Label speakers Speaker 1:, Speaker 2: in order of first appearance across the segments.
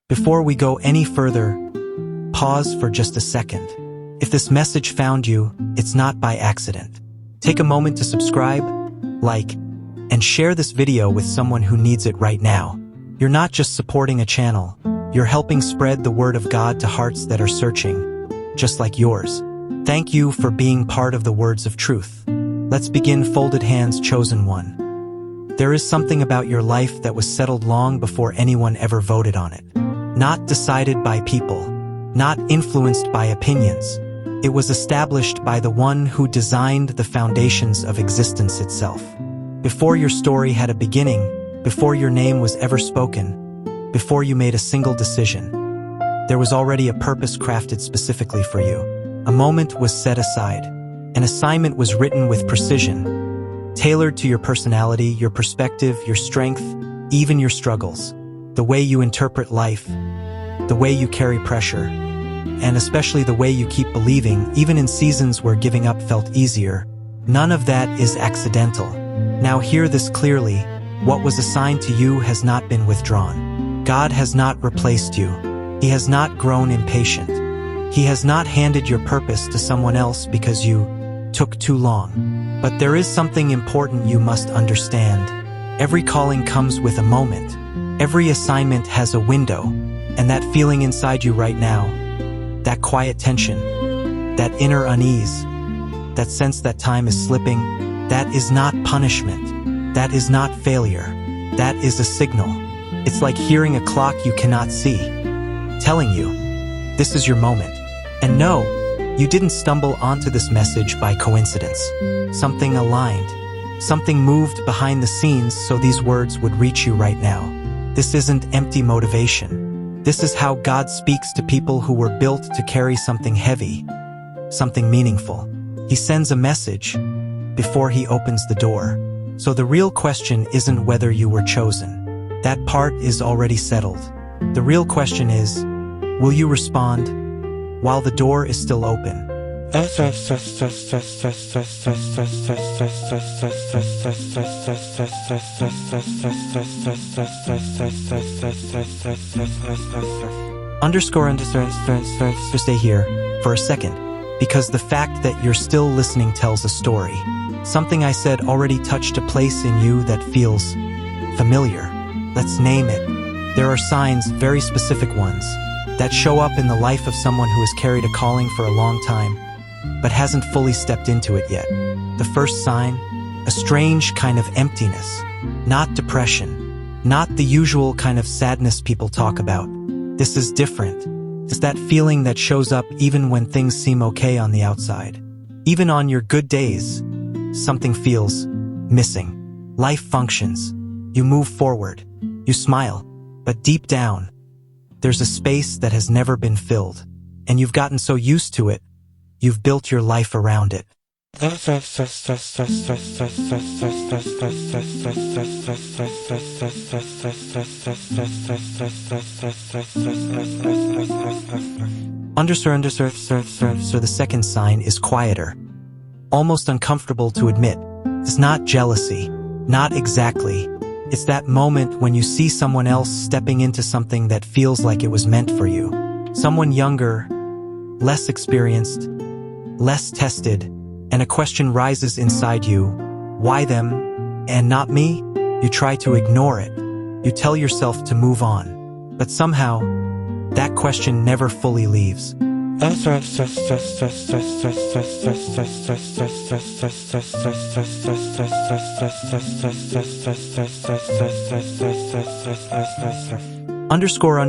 Speaker 1: Before we go any further, pause for just a second. If this message found you, it's not by accident. Take a moment to subscribe, like, and share this video with someone who needs it right now. You're not just supporting a channel, you're helping spread the word of God to hearts that are searching, just like yours. Thank you for being part of the words of truth. Let's begin. Folded hands, chosen one. There is something about your life that was settled long before anyone ever voted on it. Not decided by people, not influenced by opinions. It was established by the one who designed the foundations of existence itself. Before your story had a beginning, before your name was ever spoken, before you made a single decision, there was already a purpose crafted specifically for you. A moment was set aside. An assignment was written with precision, tailored to your personality, your perspective, your strength, even your struggles, the way you interpret life, the way you carry pressure, and especially the way you keep believing, even in seasons where giving up felt easier. None of that is accidental. Now hear this clearly. What was assigned to you has not been withdrawn. God has not replaced you. He has not grown impatient. He has not handed your purpose to someone else because you took too long. But there is something important you must understand. Every calling comes with a moment. Every assignment has a window. And that feeling inside you right now, that quiet tension, that inner unease, that sense that time is slipping, that is not punishment. That is not failure. That is a signal. It's like hearing a clock you cannot see, telling you, this is your moment. And no, you didn't stumble onto this message by coincidence. Something aligned. Something moved behind the scenes so these words would reach you right now. This isn't empty motivation. This is how God speaks to people who were built to carry something heavy, something meaningful. He sends a message before he opens the door. So the real question isn't whether you were chosen. That part is already settled. The real question is, will you respond while the door is still open? Underscore stay here for a second, because the fact that you're still listening tells a story. Something I said already touched a place in you that feels familiar. Let's name it. There are signs, very specific ones, that show up in the life of someone who has carried a calling for a long time, but hasn't fully stepped into it yet. The first sign, a strange kind of emptiness. Not depression, not the usual kind of sadness people talk about. This is different. It's that feeling that shows up even when things seem okay on the outside. Even on your good days, something feels missing. Life functions. You move forward. You smile. But deep down, there's a space that has never been filled. And you've gotten so used to it, you've built your life around it. So the second sign is quieter. Almost uncomfortable to admit. It's not jealousy. Not exactly. It's that moment when you see someone else stepping into something that feels like it was meant for you. Someone younger, less experienced, less tested, and a question rises inside you. Why them and not me? You try to ignore it. You tell yourself to move on. But somehow, that question never fully leaves. Underscore.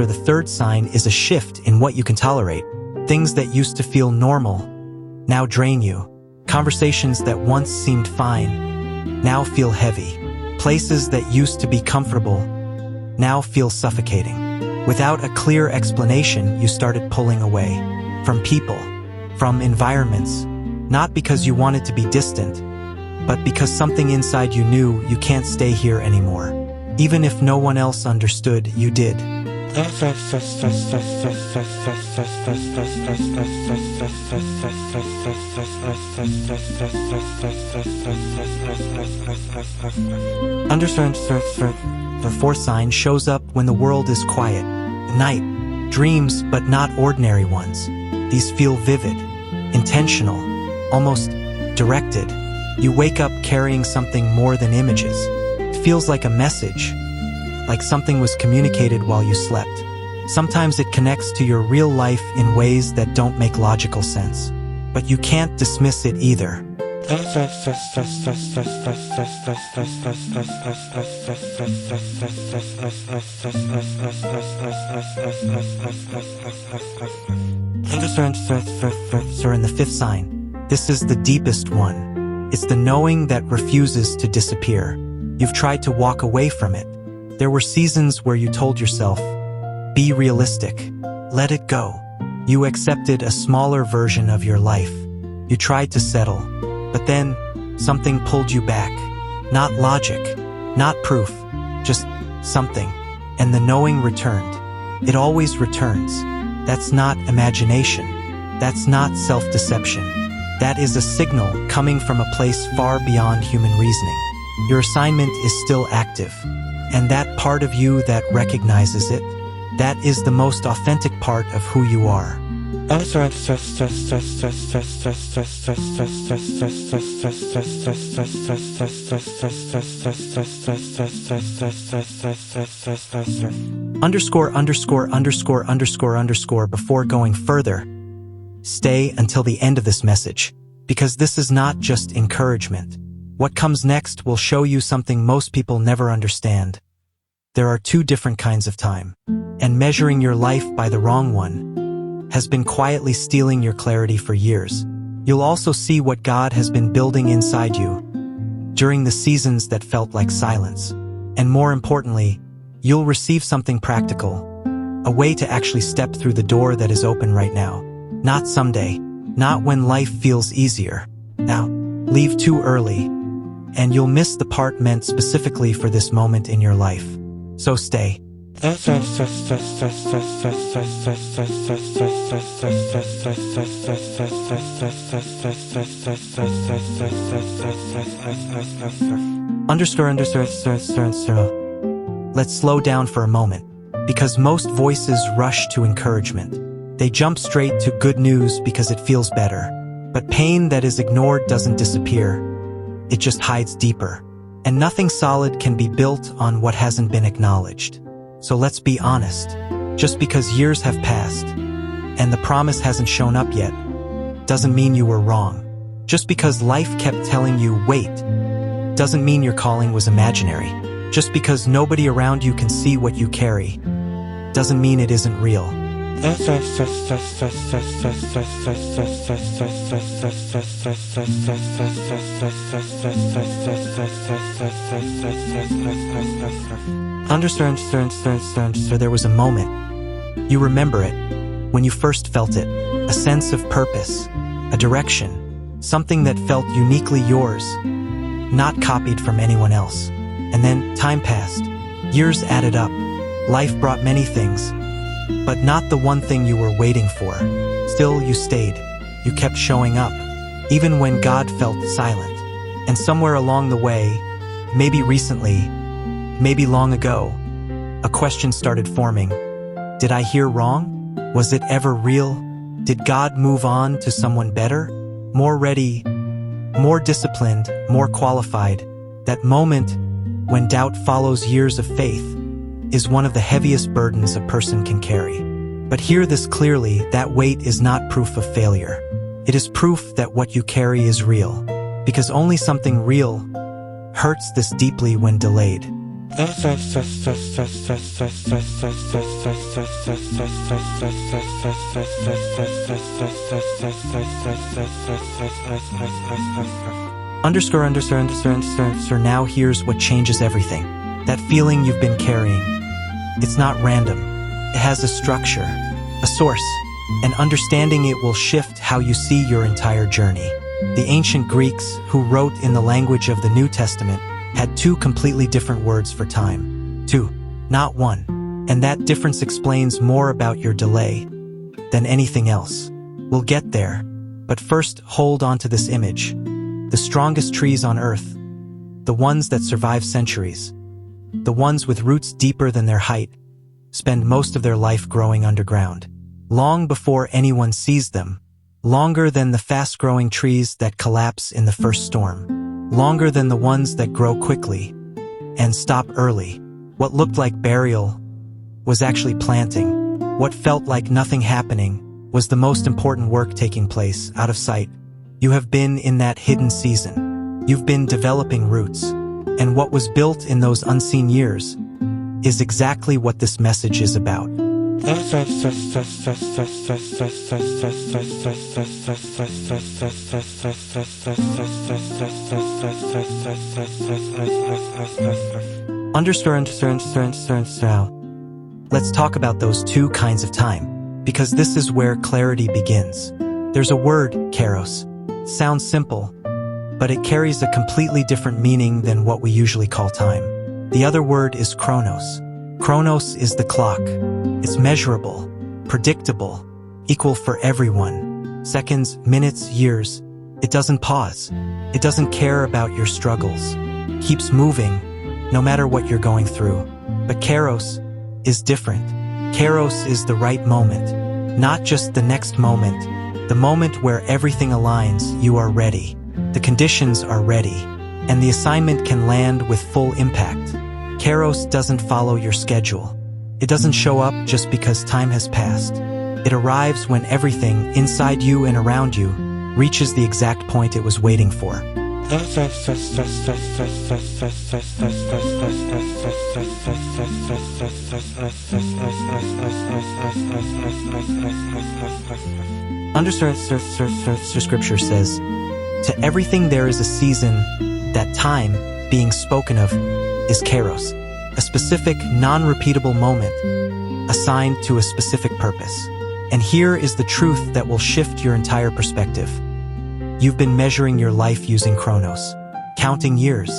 Speaker 1: The third sign is a shift in what you can tolerate. Things that used to feel normal now drain you. Conversations that once seemed fine now feel heavy. Places that used to be comfortable now feel suffocating. Without a clear explanation, you started pulling away from people, from environments, not because you wanted to be distant, but because something inside you knew you can't stay here anymore. Even if no one else understood, you did. The fourth sign shows up when the world is quiet. Night, dreams, but not ordinary ones. These feel vivid, intentional, almost directed. You wake up carrying something more than images. It feels like a message, like something was communicated while you slept. Sometimes it connects to your real life in ways that don't make logical sense. But you can't dismiss it either. In the fifth sign, this is the deepest one. It's the knowing that refuses to disappear. You've tried to walk away from it. There were seasons where you told yourself, be realistic, let it go. You accepted a smaller version of your life. You tried to settle, but then something pulled you back. Not logic, not proof, just something. And the knowing returned. It always returns. That's not imagination. That's not self-deception. That is a signal coming from a place far beyond human reasoning. Your assignment is still active. And that part of you that recognizes it, that is the most authentic part of who you are. Before going further, stay until the end of this message, because this is not just encouragement. What comes next will show you something most people never understand. There are two different kinds of time, and measuring your life by the wrong one has been quietly stealing your clarity for years. You'll also see what God has been building inside you during the seasons that felt like silence. And more importantly, you'll receive something practical, a way to actually step through the door that is open right now. Not someday, not when life feels easier. Now, leave too early, and you'll miss the part meant specifically for this moment in your life. So stay. Let's slow down for a moment, because most voices rush to encouragement. They jump straight to good news because it feels better. But pain that is ignored doesn't disappear. It just hides deeper. And nothing solid can be built on what hasn't been acknowledged. So let's be honest. Just because years have passed, and the promise hasn't shown up yet, doesn't mean you were wrong. Just because life kept telling you, wait, doesn't mean your calling was imaginary. Just because nobody around you can see what you carry, doesn't mean it isn't real. There was a moment. You remember it, when you first felt it, a sense of purpose, a direction, something that felt uniquely yours, not copied from anyone else. And then time passed. Years added up. Life brought many things, but not the one thing you were waiting for. Still, you stayed. You kept showing up, even when God felt silent. And somewhere along the way, maybe recently, maybe long ago, a question started forming. Did I hear wrong? Was it ever real? Did God move on to someone better, more ready, more disciplined, more qualified? That moment when doubt follows years of faith is one of the heaviest burdens a person can carry. But hear this clearly, that weight is not proof of failure. It is proof that what you carry is real, because only something real hurts this deeply when delayed. Now here's what changes everything. That feeling you've been carrying, it's not random. It has a structure, a source, and understanding it will shift how you see your entire journey. The ancient Greeks, who wrote in the language of the New Testament, had two completely different words for time. Two, not one. And that difference explains more about your delay than anything else. We'll get there, but first hold on to this image. The strongest trees on Earth, the ones that survive centuries, the ones with roots deeper than their height, spend most of their life growing underground, long before anyone sees them, longer than the fast-growing trees that collapse in the first storm, longer than the ones that grow quickly and stop early. What looked like burial was actually planting. What felt like nothing happening was the most important work taking place out of sight. You have been in that hidden season. You've been developing roots. And what was built in those unseen years is exactly what this message is about. Let's talk about those two kinds of time, because this is where clarity begins. There's a word, kairos. It sounds simple, but it carries a completely different meaning than what we usually call time. The other word is chronos. Chronos is the clock. It's measurable, predictable, equal for everyone. Seconds, minutes, years. It doesn't pause. It doesn't care about your struggles. Keeps moving, no matter what you're going through. But kairos is different. Kairos is the right moment, not just the next moment. The moment where everything aligns, you are ready. The conditions are ready, and the assignment can land with full impact. Kairos doesn't follow your schedule. It doesn't show up just because time has passed. It arrives when everything inside you and around you reaches the exact point it was waiting for. Scripture says, "To everything there is a season." That time, being spoken of, is kairos, a specific, non-repeatable moment assigned to a specific purpose. And here is the truth that will shift your entire perspective. You've been measuring your life using chronos, counting years,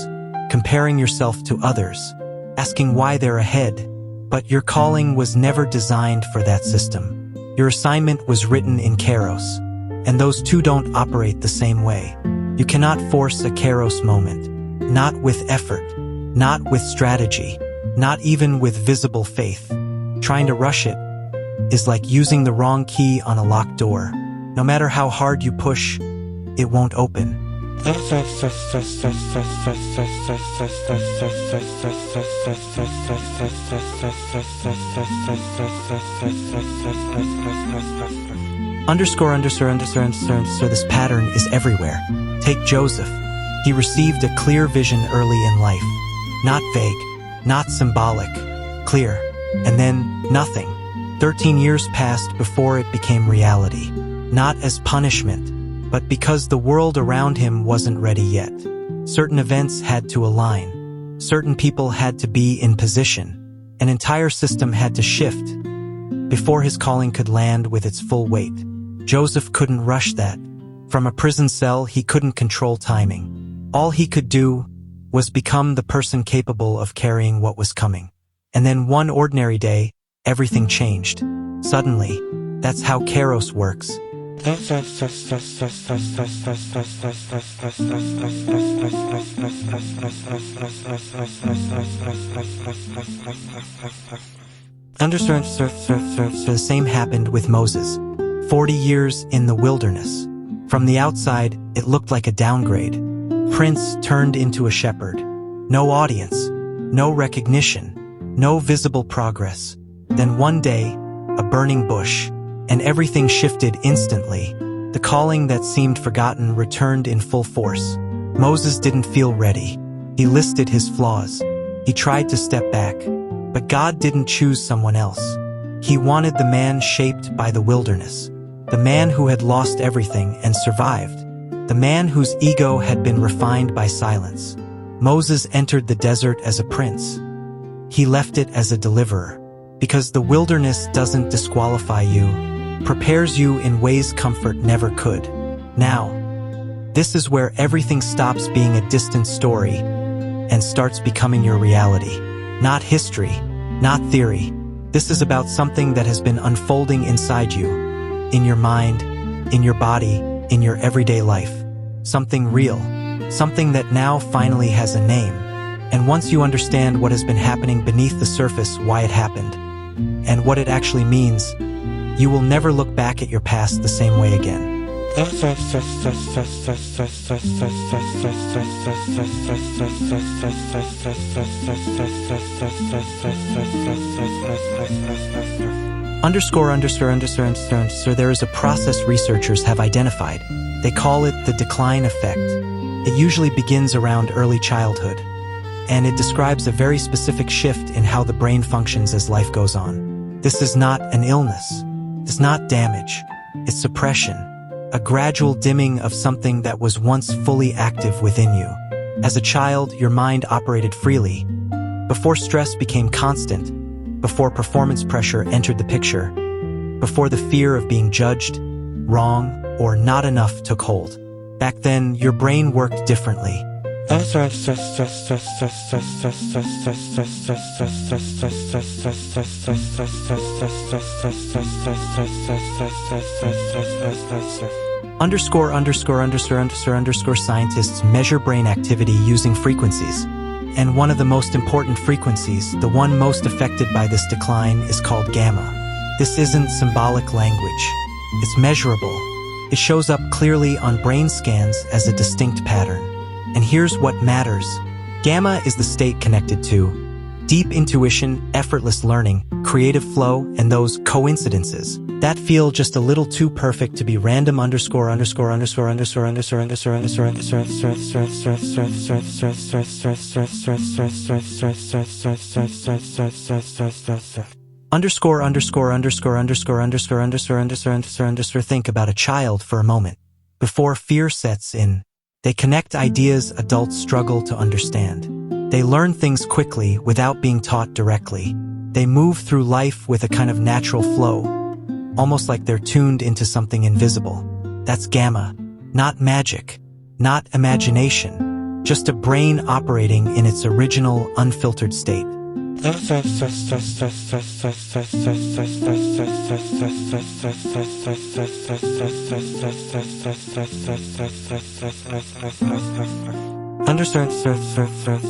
Speaker 1: comparing yourself to others, asking why they're ahead, but your calling was never designed for that system. Your assignment was written in kairos, and those two don't operate the same way. You cannot force a kairos moment, not with effort, not with strategy, not even with visible faith. Trying to rush it is like using the wrong key on a locked door. No matter how hard you push, it won't open. This pattern is everywhere. Take Joseph. He received a clear vision early in life. Not vague, not symbolic, clear. And then nothing. 13 years passed before it became reality. Not as punishment, but because the world around him wasn't ready yet. Certain events had to align. Certain people had to be in position. An entire system had to shift before his calling could land with its full weight. Joseph couldn't rush that. From a prison cell, he couldn't control timing. All he could do was become the person capable of carrying what was coming. And then one ordinary day, everything changed. Suddenly. That's how kairos works. The same happened with Moses. 40 years in the wilderness. From the outside, it looked like a downgrade. Prince turned into a shepherd. No audience, no recognition, no visible progress. Then one day, a burning bush, and everything shifted instantly. The calling that seemed forgotten returned in full force. Moses didn't feel ready. He listed his flaws. He tried to step back. But God didn't choose someone else. He wanted the man shaped by the wilderness. The man who had lost everything and survived. The man whose ego had been refined by silence. Moses entered the desert as a prince. He left it as a deliverer. Because the wilderness doesn't disqualify you, prepares you in ways comfort never could. Now, this is where everything stops being a distant story and starts becoming your reality. Not history, not theory, This is about something that has been unfolding inside you, in your mind, in your body, in your everyday life. Something real, something that now finally has a name. And once you understand what has been happening beneath the surface, why it happened, and what it actually means, you will never look back at your past the same way again. There is a process researchers have identified. They call it the decline effect. It usually begins around early childhood, and it describes a very specific shift in how the brain functions as life goes on. This is not an illness. It's not damage. It's suppression. A gradual dimming of something that was once fully active within you. As a child, your mind operated freely. Before stress became constant, before performance pressure entered the picture, before the fear of being judged, wrong, or not enough took hold. Back then, your brain worked differently. Scientists measure brain activity using frequencies. And one of the most important frequencies, the one most affected by this decline, is called gamma. This isn't symbolic language. It's measurable. It shows up clearly on brain scans as a distinct pattern. And here's what matters. Gamma is the state connected to deep intuition, effortless learning, creative flow, and those coincidences that feel just a little too perfect to be random. Think about a child for a moment. Before fear sets in, they connect ideas adults struggle to understand. They learn things quickly without being taught directly. They move through life with a kind of natural flow, almost like they're tuned into something invisible. That's gamma, not magic, not imagination, just a brain operating in its original, unfiltered state.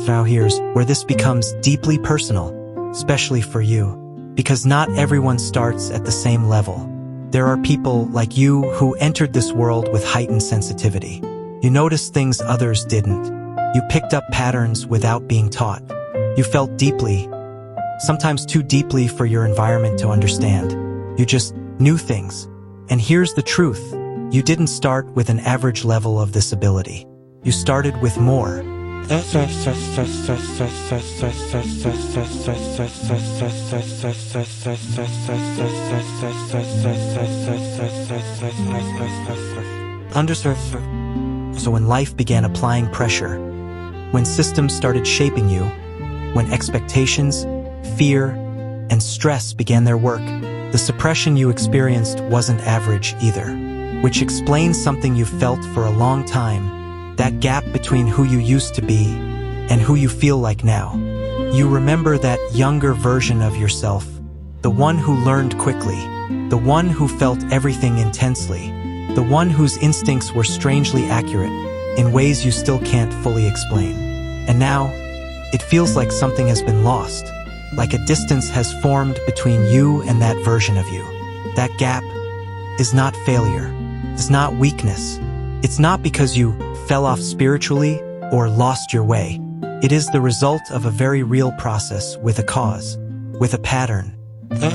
Speaker 1: Now here's where this becomes deeply personal, especially for you, because not everyone starts at the same level. There are people like you who entered this world with heightened sensitivity. You noticed things others didn't. You picked up patterns without being taught. You felt deeply, sometimes too deeply for your environment to understand. You just knew things. And here's the truth. You didn't start with an average level of this ability. You started with more. So when life began applying pressure, when systems started shaping you, when expectations, fear, and stress began their work, the suppression you experienced wasn't average either, which explains something you felt for a long time, that gap between who you used to be and who you feel like now. You remember that younger version of yourself, the one who learned quickly, the one who felt everything intensely, the one whose instincts were strangely accurate in ways you still can't fully explain. And now, it feels like something has been lost, like a distance has formed between you and that version of you. That gap is not failure, it's not weakness. It's not because you fell off spiritually or lost your way. It is the result of a very real process with a cause, with a pattern. But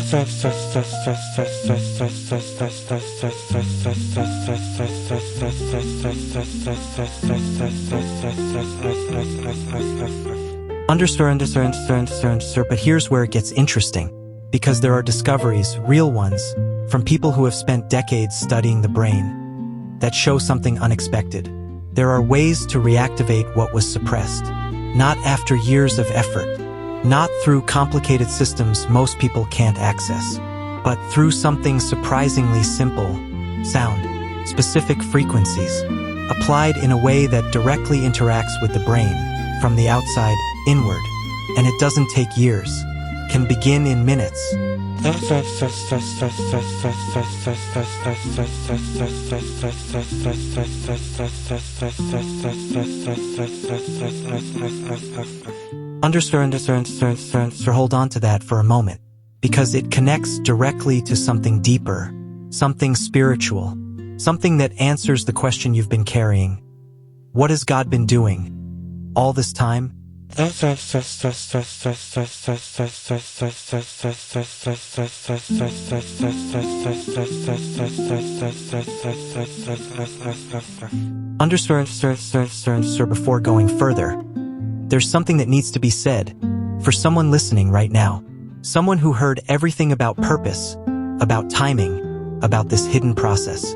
Speaker 1: here's where it gets interesting, because there are discoveries, real ones, from people who have spent decades studying the brain, that show something unexpected. There are ways to reactivate what was suppressed, not after years of effort, not through complicated systems most people can't access, but through something surprisingly simple: sound, specific frequencies, applied in a way that directly interacts with the brain, from the outside inward. And it doesn't take years, can begin in minutes, Hold on to that for a moment, because it connects directly to something deeper, something spiritual, something that answers the question you've been carrying. What has God been doing all this time? Before going further, there's something that needs to be said for someone listening right now. Someone who heard everything about purpose, about timing, about this hidden process,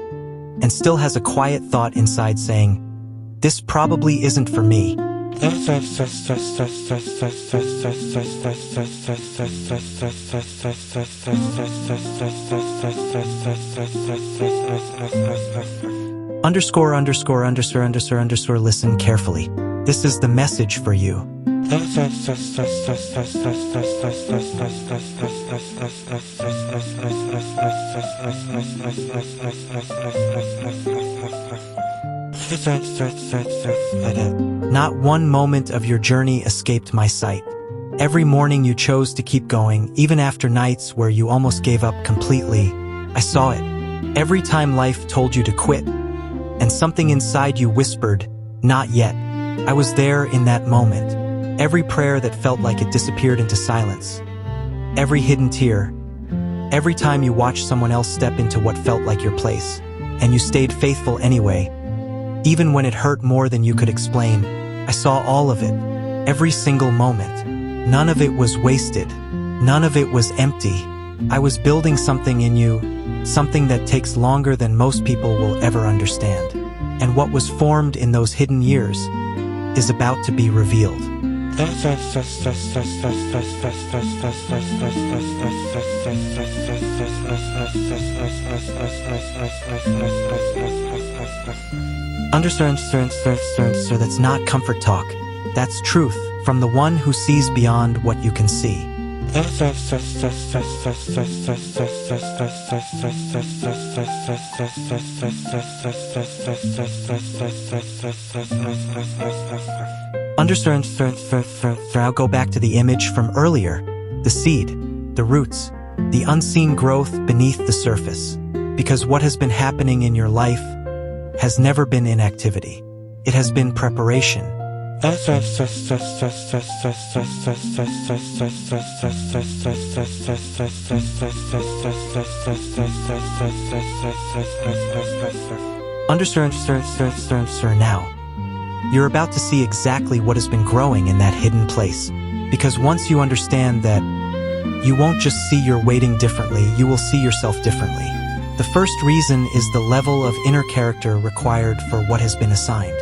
Speaker 1: and still has a quiet thought inside saying, "This probably isn't for me." Listen carefully. This is the message for you. Not one moment of your journey escaped my sight. Every morning you chose to keep going, even after nights where you almost gave up completely. I saw it. Every time life told you to quit, and something inside you whispered, "Not yet." I was there in that moment. Every prayer that felt like it disappeared into silence. Every hidden tear. Every time you watched someone else step into what felt like your place, and you stayed faithful anyway. Even when it hurt more than you could explain, I saw all of it. Every single moment. None of it was wasted. None of it was empty. I was building something in you, something that takes longer than most people will ever understand. And what was formed in those hidden years is about to be revealed. Sir, that's not comfort talk. That's truth from the one who sees beyond what you can see. I'll go back to the image from earlier. The seed, the roots, the unseen growth beneath the surface. Because what has been happening in your life has never been inactivity. It has been preparation. Now, you're about to see exactly what has been growing in that hidden place. Because once you understand that, you won't just see your waiting differently, you will see yourself differently. The first reason is the level of inner character required for what has been assigned.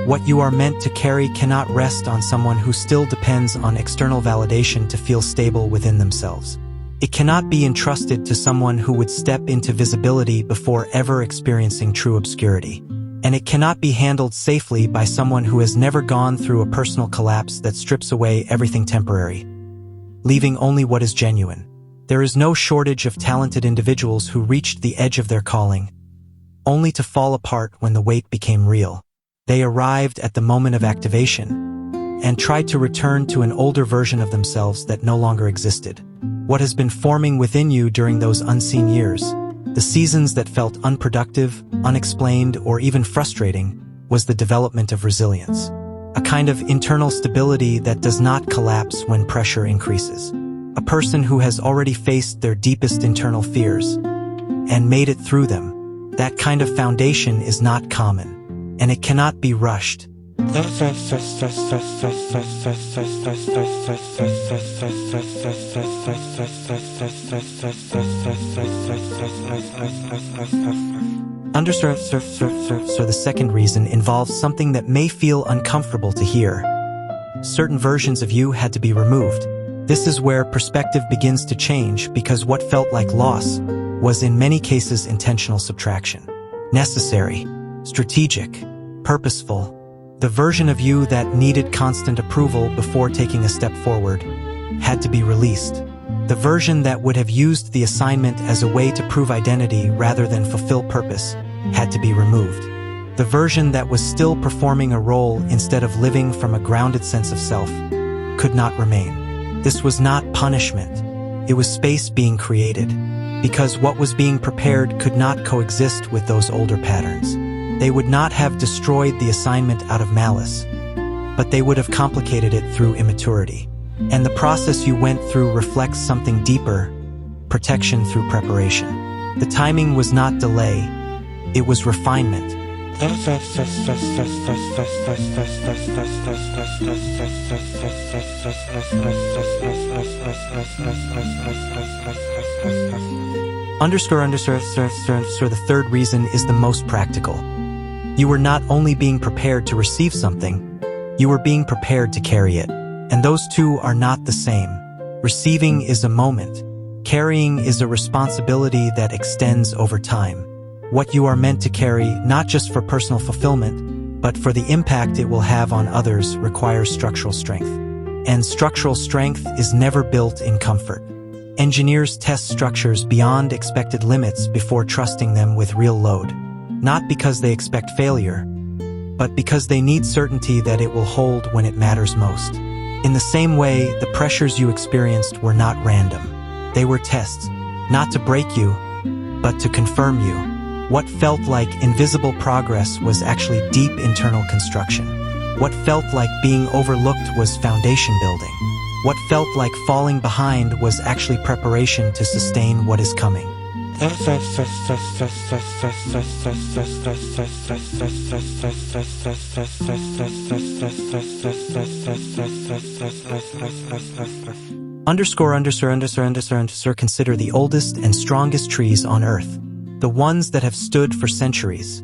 Speaker 1: What you are meant to carry cannot rest on someone who still depends on external validation to feel stable within themselves. It cannot be entrusted to someone who would step into visibility before ever experiencing true obscurity. And it cannot be handled safely by someone who has never gone through a personal collapse that strips away everything temporary, leaving only what is genuine. There is no shortage of talented individuals who reached the edge of their calling, only to fall apart when the weight became real. They arrived at the moment of activation and tried to return to an older version of themselves that no longer existed. What has been forming within you during those unseen years, the seasons that felt unproductive, unexplained, or even frustrating, was the development of resilience. A kind of internal stability that does not collapse when pressure increases. A person who has already faced their deepest internal fears and made it through them. That kind of foundation is not common, and it cannot be rushed. The second reason involves something that may feel uncomfortable to hear. Certain versions of you had to be removed. This is where perspective begins to change, because what felt like loss was in many cases intentional subtraction. Necessary, strategic, purposeful. The version of you that needed constant approval before taking a step forward had to be released. The version that would have used the assignment as a way to prove identity rather than fulfill purpose had to be removed. The version that was still performing a role instead of living from a grounded sense of self could not remain. This was not punishment. It was space being created, because what was being prepared could not coexist with those older patterns. They would not have destroyed the assignment out of malice, but they would have complicated it through immaturity. And the process you went through reflects something deeper: protection through preparation. The timing was not delay, it was refinement. The third reason is the most practical. You were not only being prepared to receive something, you were being prepared to carry it. And those two are not the same. Receiving is a moment. Carrying is a responsibility that extends over time. What you are meant to carry, not just for personal fulfillment, but for the impact it will have on others, requires structural strength. And structural strength is never built in comfort. Engineers test structures beyond expected limits before trusting them with real load. Not because they expect failure, but because they need certainty that it will hold when it matters most. In the same way, the pressures you experienced were not random. They were tests, not to break you, but to confirm you. What felt like invisible progress was actually deep internal construction. What felt like being overlooked was foundation building. What felt like falling behind was actually preparation to sustain what is coming. Consider the oldest and strongest trees on Earth. The ones that have stood for centuries,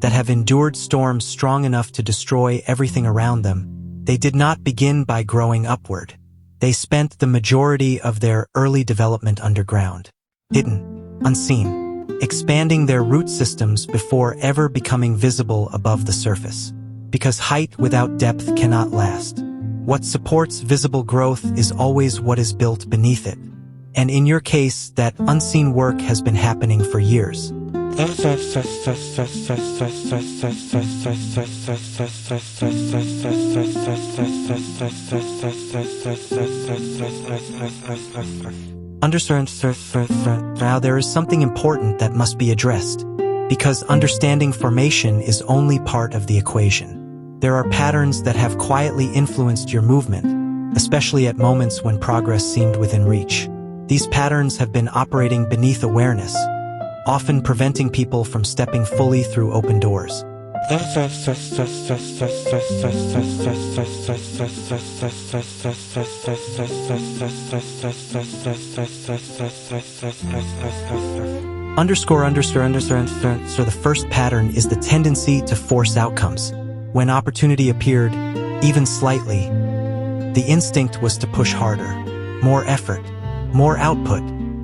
Speaker 1: that have endured storms strong enough to destroy everything around them. They did not begin by growing upward. They spent the majority of their early development underground, hidden, unseen, expanding their root systems before ever becoming visible above the surface. Because height without depth cannot last. What supports visible growth is always what is built beneath it. And in your case, that unseen work has been happening for years. Now there is something important that must be addressed, because understanding formation is only part of the equation. There are patterns that have quietly influenced your movement, especially at moments when progress seemed within reach. These patterns have been operating beneath awareness, often preventing people from stepping fully through open doors. The first pattern is the tendency to force outcomes. When opportunity appeared, even slightly, the instinct was to push harder, more effort, more output,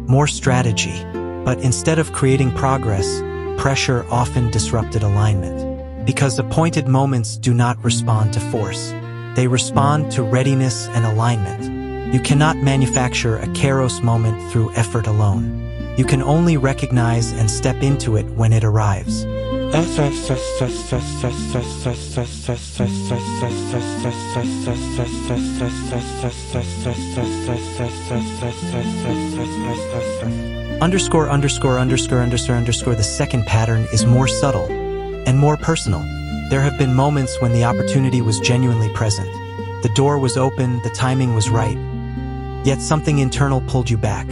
Speaker 1: more strategy. But instead of creating progress, pressure often disrupted alignment. Because appointed moments do not respond to force. They respond to readiness and alignment. You cannot manufacture a Kairos moment through effort alone. You can only recognize and step into it when it arrives. The second pattern is more subtle and more personal. There have been moments when the opportunity was genuinely present. The door was open, the timing was right. Yet something internal pulled you back.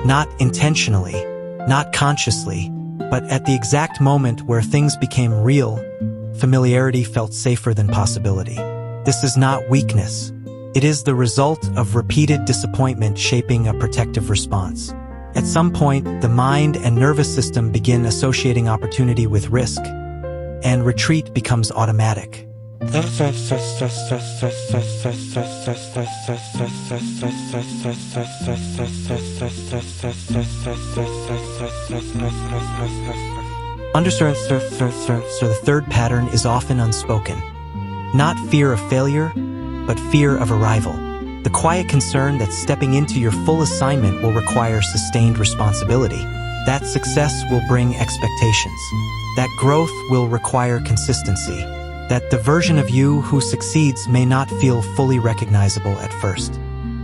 Speaker 1: Not intentionally, not consciously, but at the exact moment where things became real, familiarity felt safer than possibility. This is not weakness. It is the result of repeated disappointment shaping a protective response. At some point, the mind and nervous system begin associating opportunity with risk, and retreat becomes automatic. The third pattern is often unspoken. Not fear of failure, but fear of arrival. The quiet concern that stepping into your full assignment will require sustained responsibility, that success will bring expectations, that growth will require consistency, that the version of you who succeeds may not feel fully recognizable at first,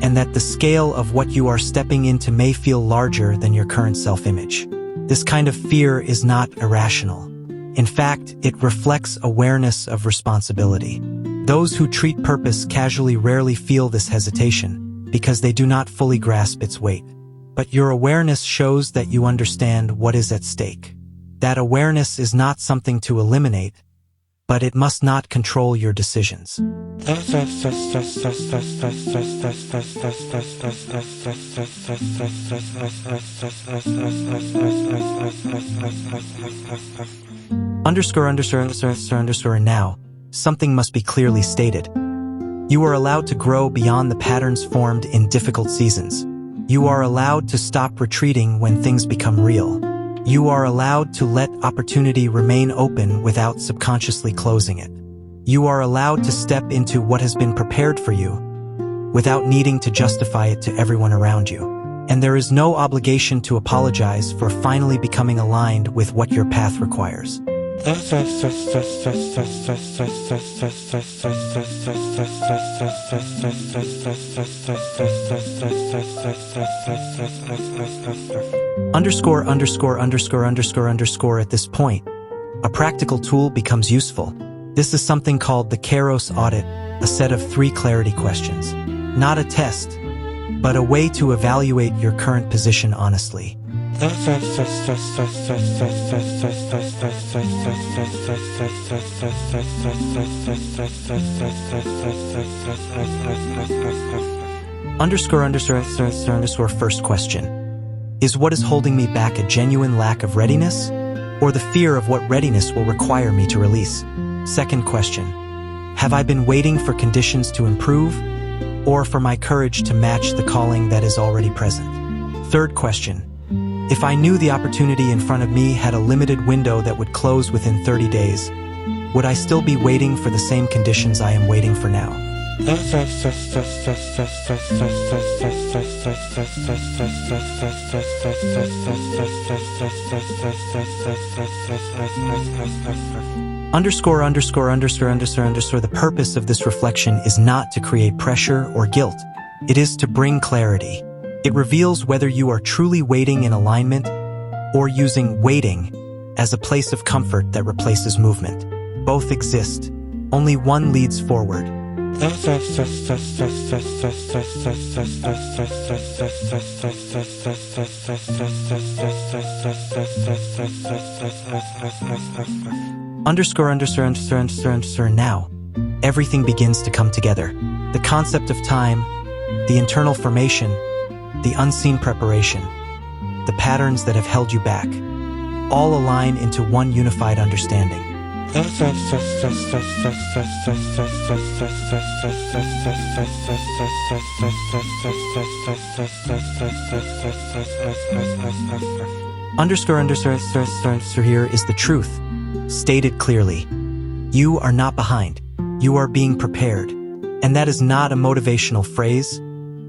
Speaker 1: and that the scale of what you are stepping into may feel larger than your current self-image. This kind of fear is not irrational. In fact, it reflects awareness of responsibility. Those who treat purpose casually rarely feel this hesitation because they do not fully grasp its weight. But your awareness shows that you understand what is at stake. That awareness is not something to eliminate, but it must not control your decisions. And now, something must be clearly stated. You are allowed to grow beyond the patterns formed in difficult seasons. You are allowed to stop retreating when things become real. You are allowed to let opportunity remain open without subconsciously closing it. You are allowed to step into what has been prepared for you without needing to justify it to everyone around you. And there is no obligation to apologize for finally becoming aligned with what your path requires. At this point, a practical tool becomes useful. This is something called the Kairos audit, a set of 3 clarity questions. Not a test, but a way to evaluate your current position honestly. First question. Is what is holding me back a genuine lack of readiness, or the fear of what readiness will require me to release? Second question. Have I been waiting for conditions to improve, or for my courage to match the calling that is already present? Third question. If I knew the opportunity in front of me had a limited window that would close within 30 days, would I still be waiting for the same conditions I am waiting for now? The purpose of this reflection is not to create pressure or guilt. It is to bring clarity. It reveals whether you are truly waiting in alignment or using waiting as a place of comfort that replaces movement. Both exist. Only one leads forward. Now, everything begins to come together. The concept of time, the internal formation, the unseen preparation, the patterns that have held you back, all align into one unified understanding. Here is the truth, stated clearly. You are not behind. You are being prepared. And that is not a motivational phrase.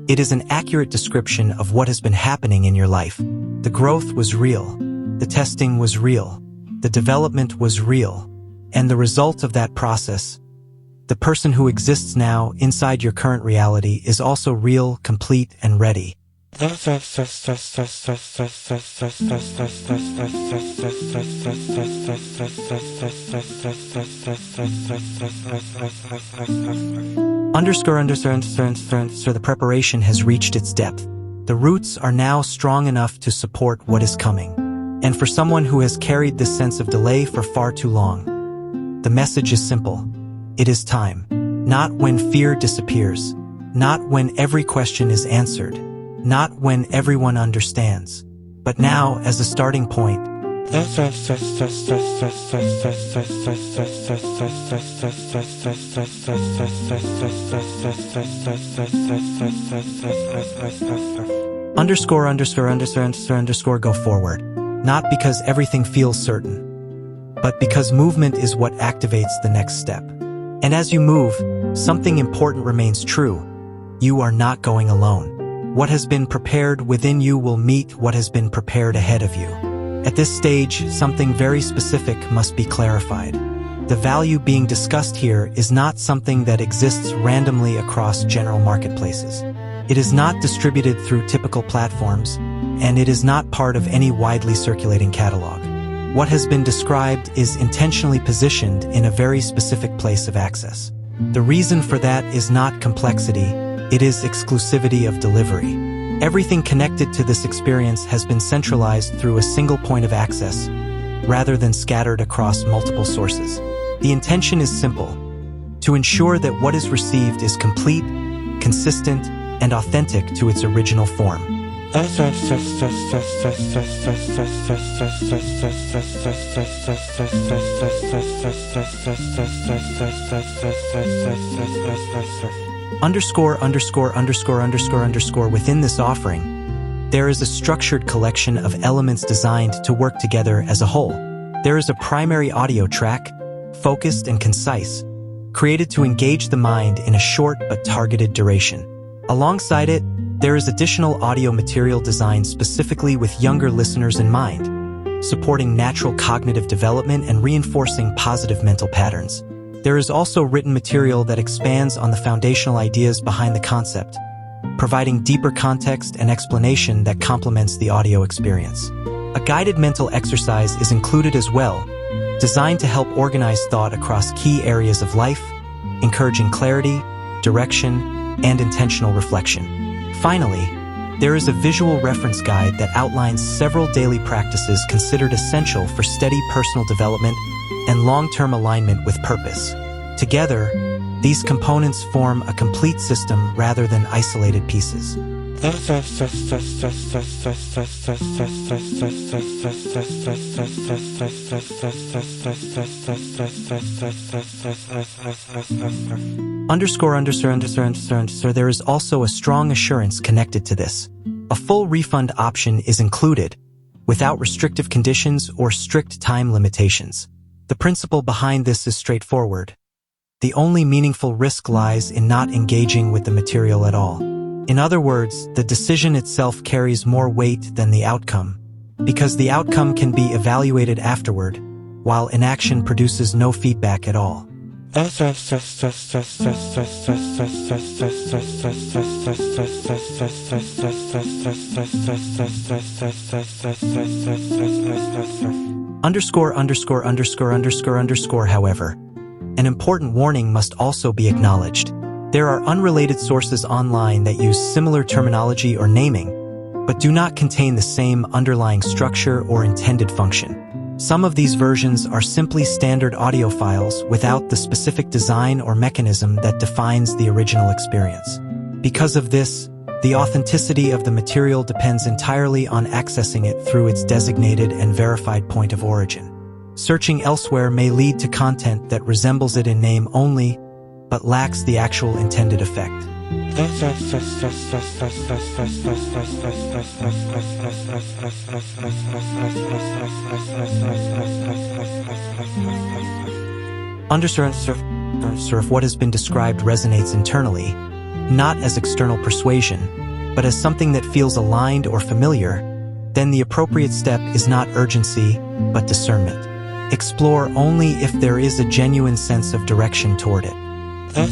Speaker 1: It is an accurate description of what has been happening in your life. The growth was real. The testing was real. The development was real. And the result of that process, the person who exists now inside your current reality, is also real, complete, and ready. The preparation has reached its depth. The roots are now strong enough to support what is coming. And for someone who has carried this sense of delay for far too long, the message is simple. It is time. Not when fear disappears. Not when every question is answered. Not when everyone understands. But now, as a starting point, go forward. Not because everything feels certain, but because movement is what activates the next step. And as you move, something important remains true. you are not going alone. What has been prepared within you will meet what has been prepared ahead of you. At this stage, something very specific must be clarified. The value being discussed here is not something that exists randomly across general marketplaces. It is not distributed through typical platforms, and it is not part of any widely circulating catalog. What has been described is intentionally positioned in a very specific place of access. The reason for that is not complexity, it is exclusivity of delivery. Everything connected to this experience has been centralized through a single point of access, rather than scattered across multiple sources. The intention is simple: to ensure that what is received is complete, consistent, and authentic to its original form. Within this offering, there is a structured collection of elements designed to work together as a whole. There is a primary audio track, focused and concise, created to engage the mind in a short but targeted duration. Alongside it, there is additional audio material designed specifically with younger listeners in mind, supporting natural cognitive development and reinforcing positive mental patterns. There is also written material that expands on the foundational ideas behind the concept, providing deeper context and explanation that complements the audio experience. A guided mental exercise is included as well, designed to help organize thought across key areas of life, encouraging clarity, direction, and intentional reflection. Finally, there is a visual reference guide that outlines several daily practices considered essential for steady personal development and long-term alignment with purpose. Together, these components form a complete system rather than isolated pieces. There is also a strong assurance connected to this. A full refund option is included, without restrictive conditions or strict time limitations. The principle behind this is straightforward. The only meaningful risk lies in not engaging with the material at all. In other words, the decision itself carries more weight than the outcome, because the outcome can be evaluated afterward, while inaction produces no feedback at all. However, an important warning must also be acknowledged. There are unrelated sources online that use similar terminology or naming, but do not contain the same underlying structure or intended function. Some of these versions are simply standard audio files without the specific design or mechanism that defines the original experience. Because of this, the authenticity of the material depends entirely on accessing it through its designated and verified point of origin. Searching elsewhere may lead to content that resembles it in name only, but lacks the actual intended effect. If what has been described resonates internally, not as external persuasion, but as something that feels aligned or familiar, then the appropriate step is not urgency, but discernment. Explore only if there is a genuine sense of direction toward it. And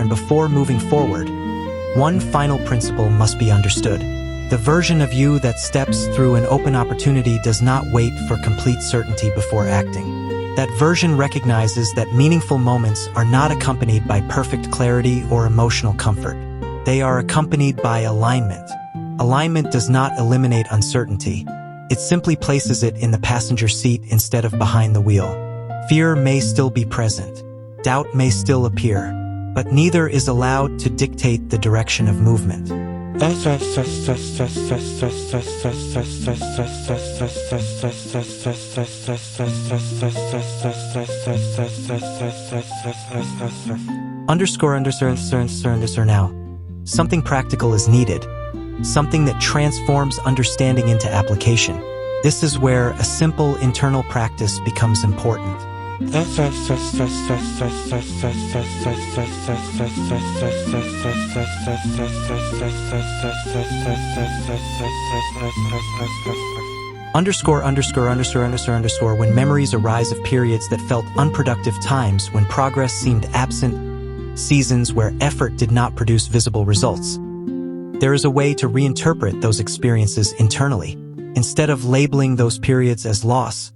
Speaker 1: before moving forward, one final principle must be understood. The version of you that steps through an open opportunity does not wait for complete certainty before acting. That version recognizes that meaningful moments are not accompanied by perfect clarity or emotional comfort. They are accompanied by alignment. Alignment does not eliminate uncertainty. It simply places it in the passenger seat instead of behind the wheel. Fear may still be present. Doubt may still appear, but neither is allowed to dictate the direction of movement. Now, something practical is needed. something that transforms understanding into application. This is where a simple internal practice becomes important. When memories arise of periods that felt unproductive, times when progress seemed absent, seasons where effort did not produce visible results. There is a way to reinterpret those experiences internally. Instead of labeling those periods as loss,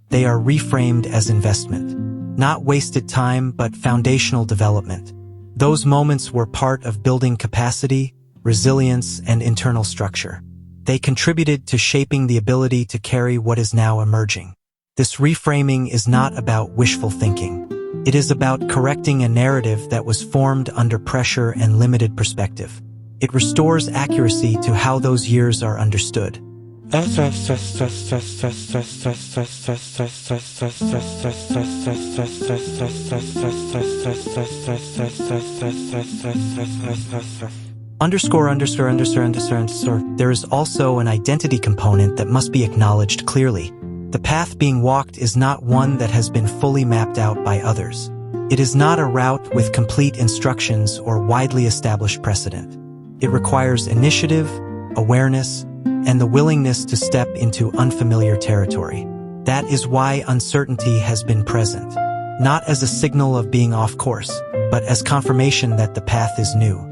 Speaker 1: they are reframed as investment. Not wasted time, but foundational development. Those moments were part of building capacity, resilience, and internal structure. They contributed to shaping the ability to carry what is now emerging. This reframing is not about wishful thinking. It is about correcting a narrative that was formed under pressure and limited perspective. It restores accuracy to how those years are understood. There is also an identity component that must be acknowledged clearly. The path being walked is not one that has been fully mapped out by others. It is not a route with complete instructions or widely established precedent. It requires initiative, awareness, and the willingness to step into unfamiliar territory. That is why uncertainty has been present, not as a signal of being off course, but as confirmation that the path is new.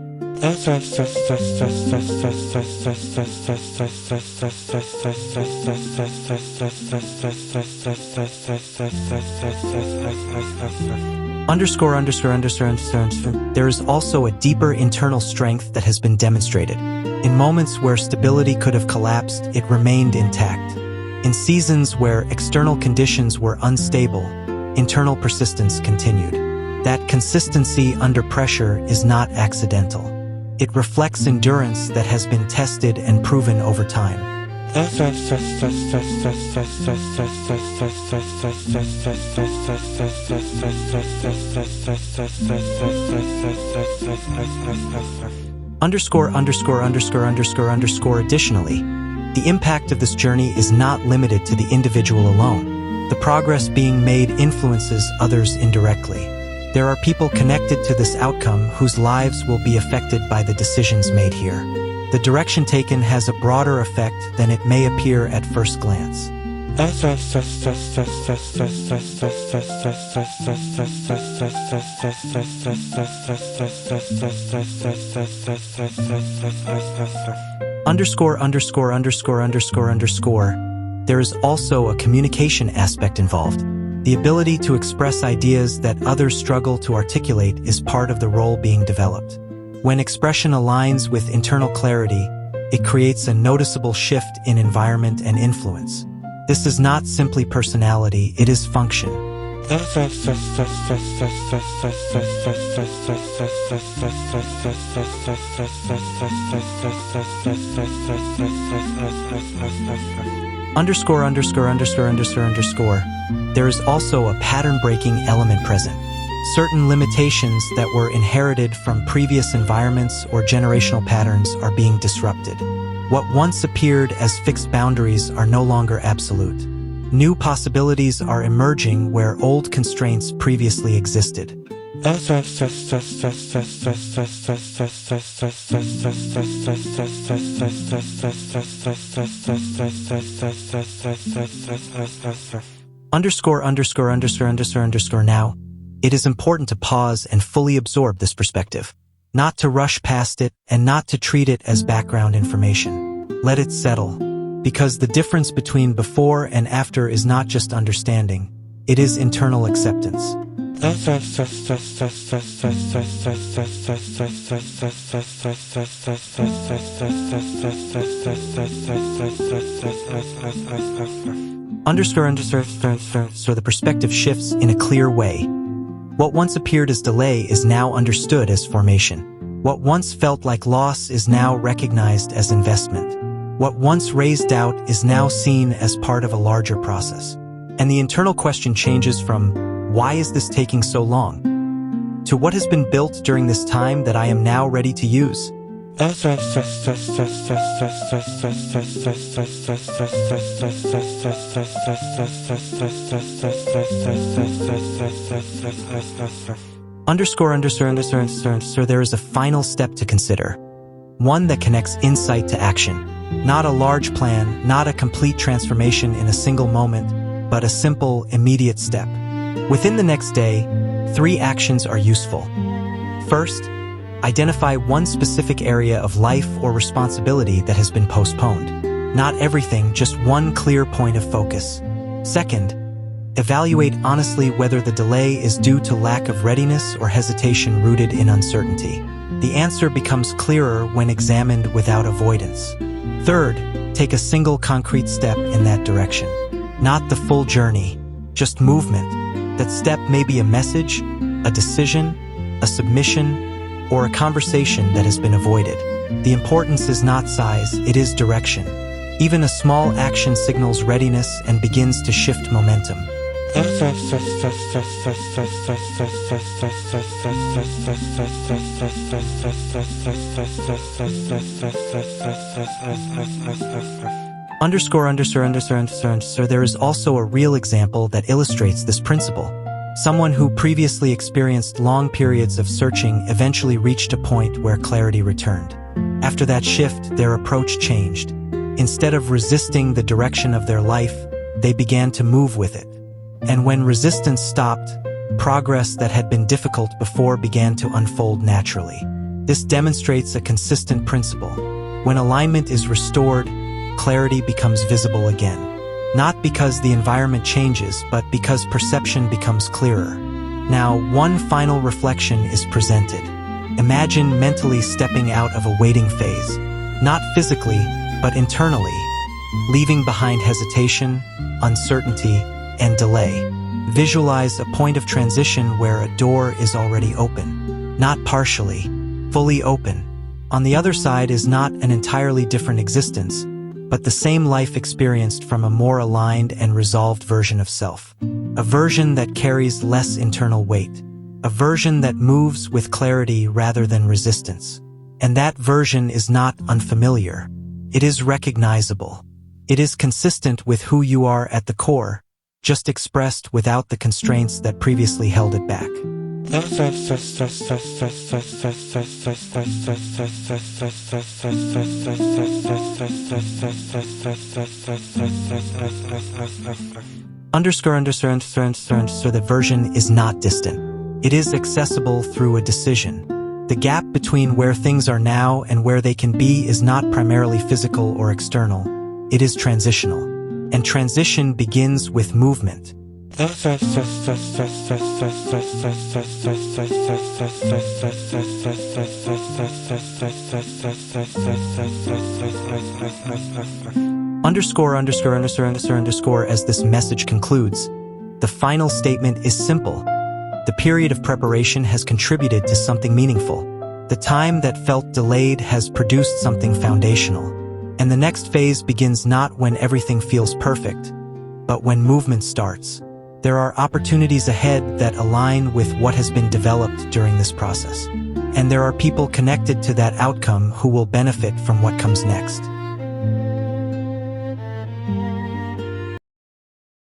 Speaker 1: There is also a deeper internal strength that has been demonstrated. In moments where stability could have collapsed, it remained intact. In seasons where external conditions were unstable, internal persistence continued. That consistency under pressure is not accidental. It reflects endurance that has been tested and proven over time. Additionally, the impact of this journey is not limited to the individual alone. The progress being made influences others indirectly. There are people connected to this outcome whose lives will be affected by the decisions made here. The direction taken has a broader effect than it may appear at first glance. There is also a communication aspect involved. The ability to express ideas that others struggle to articulate is part of the role being developed. When expression aligns with internal clarity, it creates a noticeable shift in environment and influence. This is not simply personality, it is function. There is also a pattern-breaking element present. Certain limitations that were inherited from previous environments or generational patterns are being disrupted. What once appeared as fixed boundaries are no longer absolute. New possibilities are emerging where old constraints previously existed. Now, it is important to pause and fully absorb this perspective. Not to rush past it and not to treat it as background information. Let it settle, because the difference between before and after is not just understanding, it is internal acceptance. So the perspective shifts in a clear way. What once appeared as delay is now understood as formation. What once felt like loss is now recognized as investment. What once raised doubt is now seen as part of a larger process. And the internal question changes from, why is this taking so long? To what has been built during this time that I am now ready to use? There is a final step to consider. One that connects insight to action. Not a large plan, not a complete transformation in a single moment, but a simple, immediate step. Within the next day, 3 actions are useful. First, identify one specific area of life or responsibility that has been postponed. Not everything, just one clear point of focus. Second, evaluate honestly whether the delay is due to lack of readiness or hesitation rooted in uncertainty. The answer becomes clearer when examined without avoidance. Third, take a single concrete step in that direction. Not the full journey, just movement. That step may be a message, a decision, a submission, or a conversation that has been avoided. The importance is not size, it is direction. Even a small action signals readiness and begins to shift momentum. There is also a real example that illustrates this principle. Someone who previously experienced long periods of searching eventually reached a point where clarity returned. After that shift, their approach changed. Instead of resisting the direction of their life, they began to move with it. And when resistance stopped, progress that had been difficult before began to unfold naturally. This demonstrates a consistent principle. When alignment is restored, clarity becomes visible again. Not because the environment changes, but because perception becomes clearer. Now, one final reflection is presented. Imagine mentally stepping out of a waiting phase, not physically, but internally, leaving behind hesitation, uncertainty, and delay. Visualize a point of transition where a door is already open, not partially, fully open. On the other side is not an entirely different existence, but the same life experienced from a more aligned and resolved version of self. A version that carries less internal weight. A version that moves with clarity rather than resistance. And that version is not unfamiliar. It is recognizable. It is consistent with who you are at the core, just expressed without the constraints that previously held it back. The version is not distant. It is accessible through a decision. The gap between where things are now and where they can be is not primarily physical or external. It is transitional. And transition begins with movement. As this message concludes, the final statement is simple. The period of preparation has contributed to something meaningful. The time that felt delayed has produced something foundational. And the next phase begins not when everything feels perfect, but when movement starts. There are opportunities ahead that align with what has been developed during this process. And there are people connected to that outcome who will benefit from what comes next.